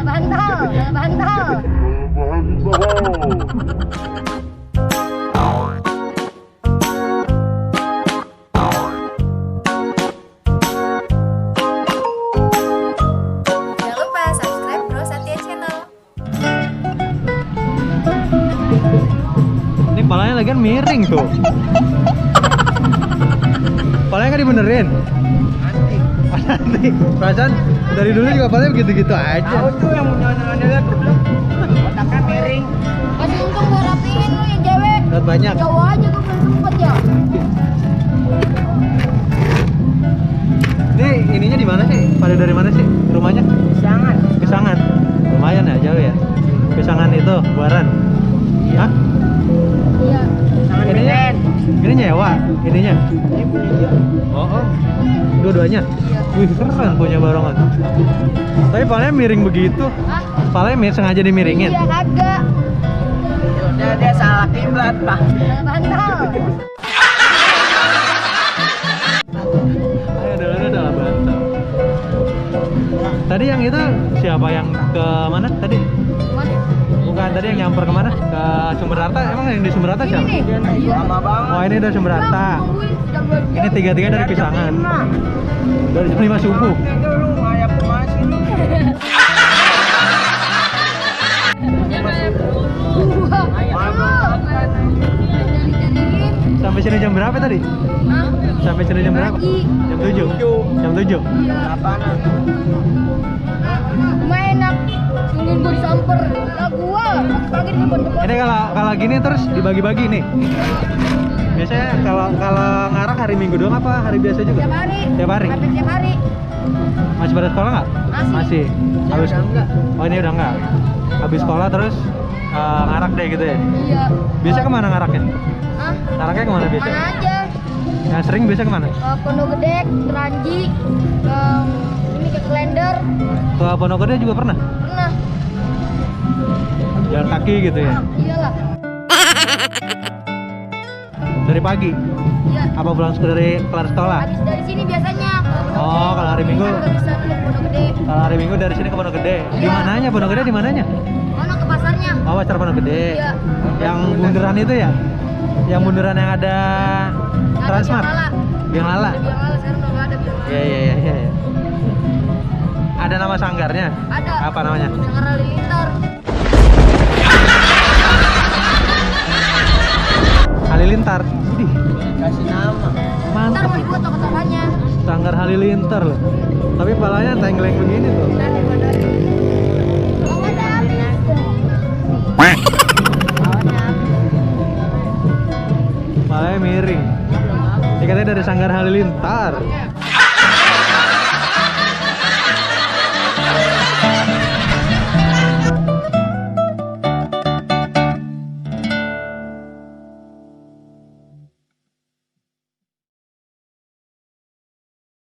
bantal. Jangan lupa subscribe Bro Satya Channel. Ini kepalanya lagi miring tuh. Kepalanya kan dibenerin. Nanti perasaan dari dulu juga kepalanya begitu-gitu aja. Tahu tuh yang lihat otaknya miring. Masih untung gua rapiin lu yang cewek. Dapat banyak. Cowok aja gua belum sempet ya. Ini ininya di mana sih? Pada dari mana sih? Rumahnya? Sangat. Pisangan. Lumayan ya, jauh ya. Pisangan itu, Buaran. Hah? Iya. Sangat Ininya? beden. Ini nyewa, ininya. Ini punya dia. Oh. Dua-duanya? Iya. Wih, keren punya barongan. Tapi palanya miring begitu. Hah? Palanya sengaja dimiringin. Iya kagak. Udah dia salah kiblat, Pak. Bantal. Ayo adalah bantal. Tadi yang itu siapa yang ke mana tadi? Mana? Bukan tadi yang nyamper kemana? Ke Sumber Harta. Emang yang di Sumber Harta Ini siapa? nih. Lama banget. Oh, ini dari Sumber Harta. Ini Ini tiga-tiga dari Pisangan. Dari jam 5 subuh. Itu lu ngayap kemana sih lu? Sampai sini jam berapa tadi? Sampai sini jam berapa? Pagi. Jam 7. Jam 7. Apaan? Main enak. Tungguin gua disamper. Lah gua pagi di depan. Ini kalau gini terus dibagi-bagi nih. Biasanya kalau ngarak hari Minggu doang apa hari biasa juga? Tiap hari. Tiap hari. Hampir tiap hari. Masih pada sekolah nggak? Masih. Habis udah enggak. Oh, ini udah enggak. Habis sekolah terus ngarak deh gitu ya. Iya. Biasa kemana ngaraknya? Hah? Ngaraknya kemana biasa? Mana aja? Yang sering biasa kemana? Ke Pondok Gede, Keranji, ke ini ke Klender. Ke Pondok Gede juga pernah? Pernah. Jalan kaki gitu ya? Iyalah. Dari pagi? Iya. Apa pulang dari kelar sekolah? Habis dari sini biasanya ke Pondok Oh, Gede. kalau hari Minggu? Kan nggak bisa dulu ke Pondok Gede. Kalau hari Minggu dari sini ke Pondok Gede. Di Iya. mananya Pondok Gede di mananya? Mana ke pasarnya? Oh, Pasar Pondok Gede. Iya. Yang bundaran itu ya? Yang bundaran yang ada Nggak ada Transmart. Biang Lala. Biang Lala. Ada Biang Lala, sekarang udah nggak ada Biang Lala. Iya. Ada nama sanggarnya? Ada. Apa namanya? Sanggar Halilintar. Halilintar. Idih, Kasih nama. Ntar mantap. mau dibuat toko-tokonya. Sanggar Halilintar loh. Tapi palanya tengkleng begini tuh. Oh, ada habis. Palanya miring. Ini katanya dari Sanggar Halilintar.